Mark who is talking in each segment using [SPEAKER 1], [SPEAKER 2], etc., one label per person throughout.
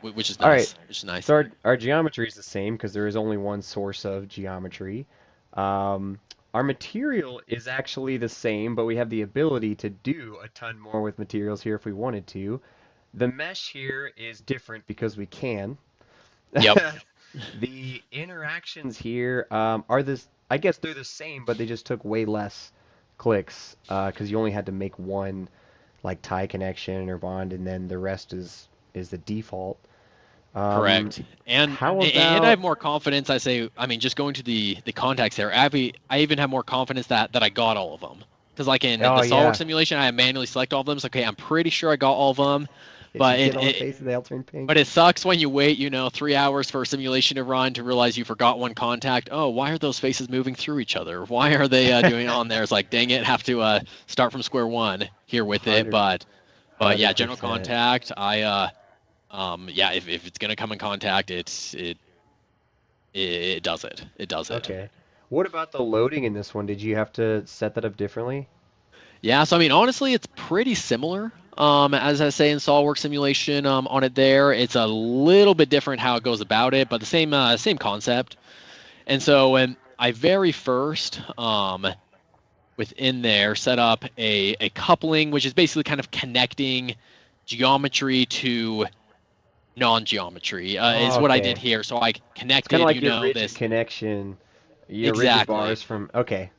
[SPEAKER 1] which is
[SPEAKER 2] All right.
[SPEAKER 1] nice. Which is nice.
[SPEAKER 2] So our geometry is the same because there is only one source of geometry. Our material is actually the same, but we have the ability to do a ton more with materials here if we wanted to. The mesh here is different because we can.
[SPEAKER 1] Yep.
[SPEAKER 2] The interactions here are this. I guess they're the same, but they just took way less clicks because you only had to make one like tie connection or bond, and then the rest is the default. Um,
[SPEAKER 1] Correct. And
[SPEAKER 2] how
[SPEAKER 1] and I have
[SPEAKER 2] about?
[SPEAKER 1] more confidence. I say, I mean, just going to the contacts there. I even have more confidence that I got all of them. Because like in the
[SPEAKER 2] Oh
[SPEAKER 1] SolidWorks
[SPEAKER 2] yeah,
[SPEAKER 1] simulation, I manually select all of them. It's like, okay, I'm pretty sure I got all of them,
[SPEAKER 2] if you
[SPEAKER 1] but
[SPEAKER 2] get all the faces, they all turn
[SPEAKER 1] but
[SPEAKER 2] pink.
[SPEAKER 1] it sucks when you wait, 3 hours for a simulation to run to realize you forgot one contact. Oh, why are those faces moving through each other? Why are they doing it on there? It's like, dang it, have to start from square one here with it.
[SPEAKER 2] Hundred,
[SPEAKER 1] But yeah,
[SPEAKER 2] hundred
[SPEAKER 1] general
[SPEAKER 2] percent.
[SPEAKER 1] contact. Yeah, if it's gonna come in contact, it does it. It does it.
[SPEAKER 2] Okay. What about the loading in this one? Did you have to set that up differently?
[SPEAKER 1] Yeah, so I mean, honestly, it's pretty similar. As I say in SolidWorks Simulation, on it there, it's a little bit different how it goes about it, but the same concept. And so when I very first, within there, set up a coupling, which is basically kind of connecting geometry to non-geometry, is
[SPEAKER 2] Oh,
[SPEAKER 1] what I did
[SPEAKER 2] okay.
[SPEAKER 1] here. So I
[SPEAKER 2] It's kind of
[SPEAKER 1] connected,
[SPEAKER 2] like your rigid
[SPEAKER 1] this
[SPEAKER 2] connection, your rigid
[SPEAKER 1] exactly.
[SPEAKER 2] bars from. Okay,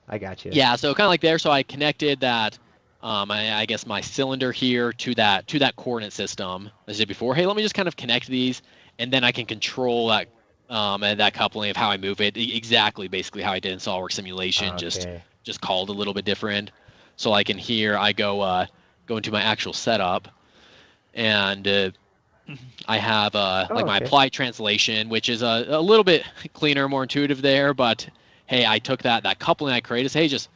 [SPEAKER 2] I got you.
[SPEAKER 1] Yeah, so kind of like there. So I connected that, I guess my cylinder here to that coordinate system. As I did before. Hey, let me just kind of connect these, and then I can control that, and that coupling of how I move it. Exactly, basically how I did in SolidWorks Simulation. Just
[SPEAKER 2] Okay.
[SPEAKER 1] just called a little bit different. So like in here, I go into my actual setup, and I have
[SPEAKER 2] Oh,
[SPEAKER 1] like my
[SPEAKER 2] okay.
[SPEAKER 1] applied translation, which is a little bit cleaner, more intuitive there. But hey, I took that coupling I created. Hey, just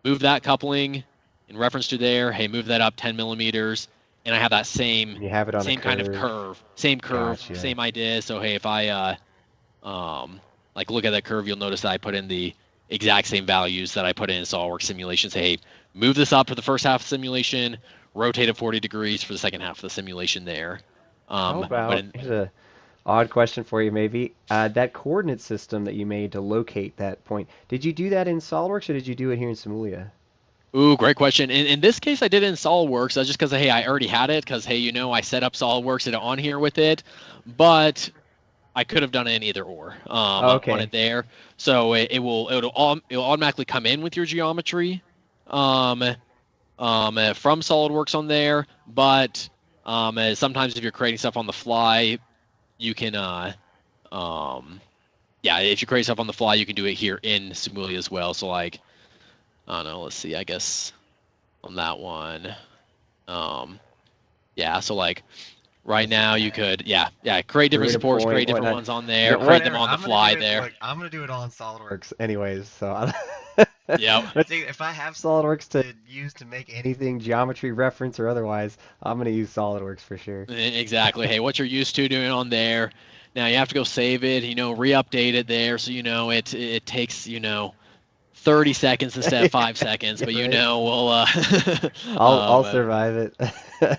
[SPEAKER 1] move that coupling in reference to there. Hey, move that up 10 millimeters, and I have that same
[SPEAKER 2] And you have it on a
[SPEAKER 1] same kind of
[SPEAKER 2] curve.
[SPEAKER 1] curve,
[SPEAKER 2] Gotcha.
[SPEAKER 1] same idea. So hey, if I like look at that curve, you'll notice that I put in the exact same values that I put in SolidWorks simulation. Say, hey, move this up for the first half of the simulation, rotate it 40 degrees for the second half of the simulation there.
[SPEAKER 2] How
[SPEAKER 1] But
[SPEAKER 2] about,
[SPEAKER 1] in
[SPEAKER 2] here's a odd question for you maybe. That coordinate system that you made to locate that point, did you do that in SOLIDWORKS or did you do it here in Simulia?
[SPEAKER 1] Ooh, great question. In this case, I did it in SolidWorks. That's just because hey, I already had it. Because hey, I set up SolidWorks and on here with it, but I could have done it in either or,
[SPEAKER 2] Oh,
[SPEAKER 1] on it
[SPEAKER 2] okay.
[SPEAKER 1] there. So it'll automatically come in with your geometry, um, from SolidWorks on there. But sometimes if you're creating stuff on the fly, you can um, yeah, if you create stuff on the fly, you can do it here in Simulia as well. So like I don't know. Let's see. I guess on that one. Um, yeah, so like right
[SPEAKER 2] Let's see.
[SPEAKER 1] now you could create different
[SPEAKER 2] Create a
[SPEAKER 1] supports,
[SPEAKER 2] point,
[SPEAKER 1] create different
[SPEAKER 2] whatnot.
[SPEAKER 1] ones on there,
[SPEAKER 2] No,
[SPEAKER 1] create them
[SPEAKER 2] whatever.
[SPEAKER 1] on the
[SPEAKER 2] I'm gonna do
[SPEAKER 1] fly
[SPEAKER 2] it.
[SPEAKER 1] there.
[SPEAKER 2] Look, I'm gonna do it all in SolidWorks, anyways. So,
[SPEAKER 1] Yep.
[SPEAKER 2] let's see. If I have SolidWorks to use to make anything geometry reference or otherwise, I'm gonna use SolidWorks for sure.
[SPEAKER 1] Exactly. Hey, what you're used to doing on there. Now you have to go save it, re-update it there so it takes, 30 seconds instead of 5 seconds,
[SPEAKER 2] Yeah,
[SPEAKER 1] but
[SPEAKER 2] right.
[SPEAKER 1] we'll
[SPEAKER 2] I'll survive it.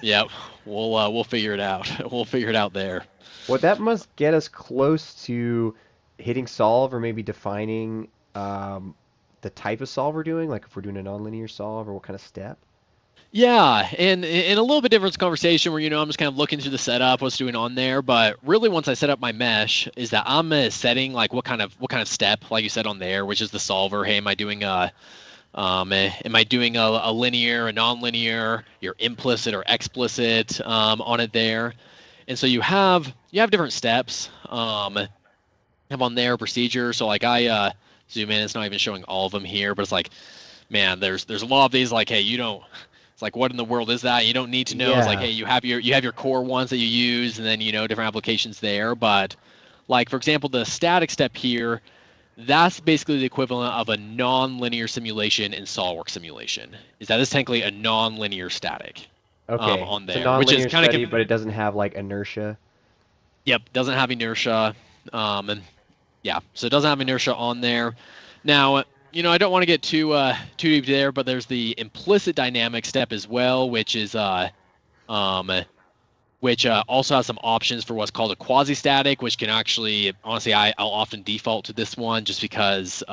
[SPEAKER 1] yeah, we'll figure it out. We'll figure it out there.
[SPEAKER 2] Well, that must get us close to hitting solve or maybe defining the type of solve we're doing, like if we're doing a nonlinear solve or what kind of step.
[SPEAKER 1] Yeah, and in a little bit different conversation where I'm just kind of looking through the setup, what's doing on there, but really once I set up my mesh, is that I'm setting like what kind of step, like you said on there, which is the solver. Hey, am I doing a linear, a nonlinear, your implicit or explicit on it there, and so you have different steps. Have on there procedure. So like I zoom in, it's not even showing all of them here, but it's like man, there's a lot of these like hey you don't it's like what in the world is that? You don't need to know. It's like hey
[SPEAKER 2] Yeah.
[SPEAKER 1] you have your core ones that you use and then different applications there. But like for example the static step here, that's basically the equivalent of a non-linear simulation in SOLIDWORKS simulation. Is that is technically a non-linear static
[SPEAKER 2] Okay.
[SPEAKER 1] on
[SPEAKER 2] It's a
[SPEAKER 1] there, which is
[SPEAKER 2] nonlinear
[SPEAKER 1] kind
[SPEAKER 2] study,
[SPEAKER 1] of
[SPEAKER 2] but it doesn't have like inertia.
[SPEAKER 1] yep, doesn't have inertia. And yeah, so it doesn't have inertia on there. Now, I don't want to get too deep there, but there's the implicit dynamic step as well, which is um which also has some options for what's called a quasi-static, which can actually, honestly, I'll often default to this one just because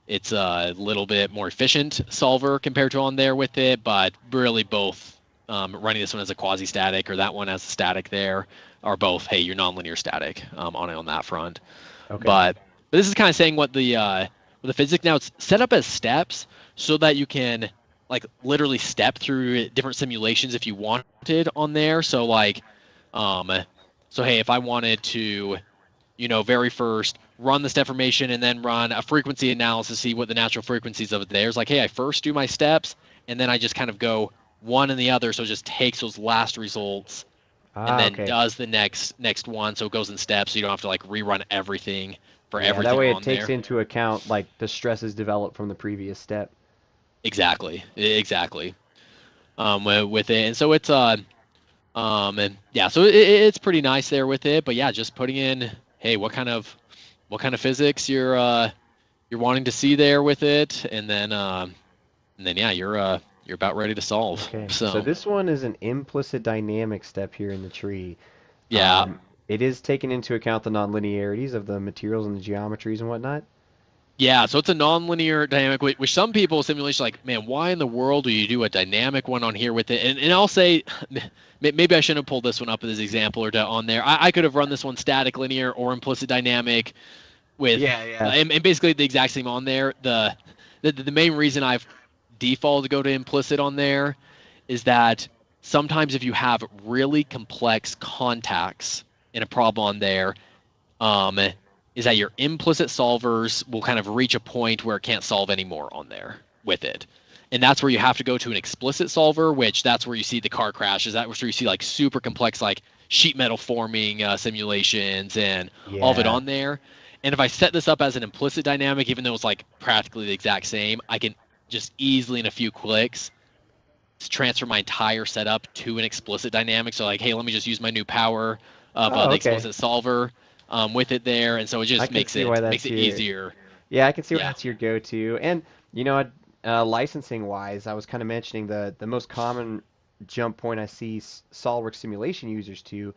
[SPEAKER 1] it's a little bit more efficient solver compared to on there with it, but really both running this one as a quasi-static or that one as a static there are both, hey, you're nonlinear static on it on that front.
[SPEAKER 2] Okay.
[SPEAKER 1] But this is kind of saying what the physics now it's set up as steps so that you can like literally step through different simulations if you wanted on there. So like, um, so hey, if I wanted to, very first run this deformation and then run a frequency analysis, see what the natural frequencies of it there is. Like, hey, I first do my steps and then I just kind of go one and the other, so it just takes those last results and
[SPEAKER 2] Ah,
[SPEAKER 1] then
[SPEAKER 2] okay.
[SPEAKER 1] does the next one, so it goes in steps, so you don't have to like rerun everything for
[SPEAKER 2] Yeah, that
[SPEAKER 1] everything
[SPEAKER 2] way it
[SPEAKER 1] on
[SPEAKER 2] takes
[SPEAKER 1] there.
[SPEAKER 2] into account like the stresses developed from the previous step.
[SPEAKER 1] Exactly. With it, and so it's and yeah, so it's pretty nice there with it. But yeah, just putting in, hey, what kind of physics you're wanting to see there with it, and then yeah, you're about ready to solve.
[SPEAKER 2] Okay, so
[SPEAKER 1] So
[SPEAKER 2] this one is an implicit dynamic step here in the tree.
[SPEAKER 1] yeah,
[SPEAKER 2] It is taking into account the nonlinearities of the materials and the geometries and whatnot.
[SPEAKER 1] Yeah, so it's a nonlinear dynamic, which some people simulation like, man, why in the world do you do a dynamic one on here with it? And I'll say, maybe I shouldn't have pulled this one up as an example or on there. I could have run this one static linear or implicit dynamic with,
[SPEAKER 2] Yeah, yeah.
[SPEAKER 1] and basically the exact same on there. The main reason I've defaulted to go to implicit on there is that sometimes if you have really complex contacts in a problem on there, um, is that your implicit solvers will kind of reach a point where it can't solve anymore on there with it. And that's where you have to go to an explicit solver, which that's where you see the car crashes. That's where you see like super complex, like sheet metal forming simulations and all of it
[SPEAKER 2] Yeah.
[SPEAKER 1] on there. And if I set this up as an implicit dynamic, even though it's like practically the exact same, I can just easily in a few clicks transfer my entire setup to an explicit dynamic. So like, hey, let me just use my new power of
[SPEAKER 2] Oh,
[SPEAKER 1] the
[SPEAKER 2] okay.
[SPEAKER 1] explicit solver with it there, and so it
[SPEAKER 2] I
[SPEAKER 1] just
[SPEAKER 2] can
[SPEAKER 1] makes
[SPEAKER 2] see why
[SPEAKER 1] it makes
[SPEAKER 2] that's
[SPEAKER 1] it
[SPEAKER 2] your
[SPEAKER 1] easier.
[SPEAKER 2] Yeah, I can see why
[SPEAKER 1] Yeah,
[SPEAKER 2] that's your go-to. And licensing wise, I was kind of mentioning the most common jump point I see SOLIDWORKS simulation users to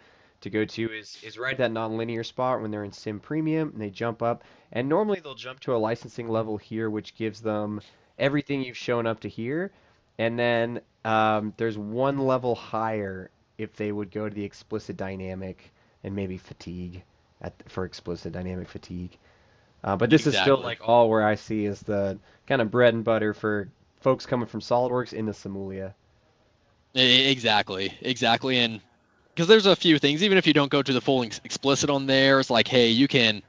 [SPEAKER 2] go to is right at that nonlinear spot when they're in Sim Premium and they jump up. And normally they'll jump to a licensing level here, which gives them everything you've shown up to here. And then there's one level higher if they would go to the explicit dynamic and maybe fatigue for explicit dynamic fatigue. But this is still
[SPEAKER 1] exactly.
[SPEAKER 2] like all where I see is the kind of bread and butter for folks coming from SolidWorks into SIMULIA.
[SPEAKER 1] Exactly, and because there's a few things, even if you don't go to the full explicit on there, it's like, hey, you can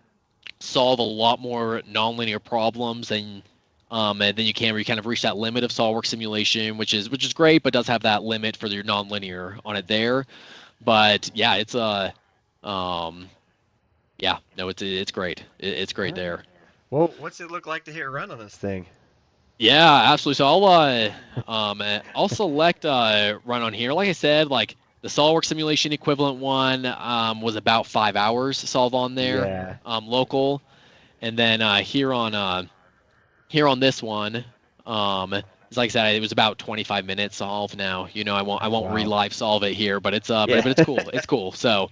[SPEAKER 1] solve a lot more nonlinear problems and then you can where you kind of reach that limit of SolidWorks simulation, which is great, but does have that limit for your nonlinear on it there. But yeah, it's um, yeah, no, it's great. It's
[SPEAKER 2] All
[SPEAKER 1] great
[SPEAKER 2] right.
[SPEAKER 1] there.
[SPEAKER 2] Well, what's it look like to hit run on this thing?
[SPEAKER 1] Yeah, absolutely. So I'll select run on here. Like I said, like the SolidWorks simulation equivalent one was about 5 hours solve on there,
[SPEAKER 2] Yeah.
[SPEAKER 1] local, and then here on this one, it's like I said, it was about 25 minutes solve. Now, I won't
[SPEAKER 2] Oh, wow.
[SPEAKER 1] relive solve it here, but it's
[SPEAKER 2] Yeah.
[SPEAKER 1] but it's cool. It's cool. So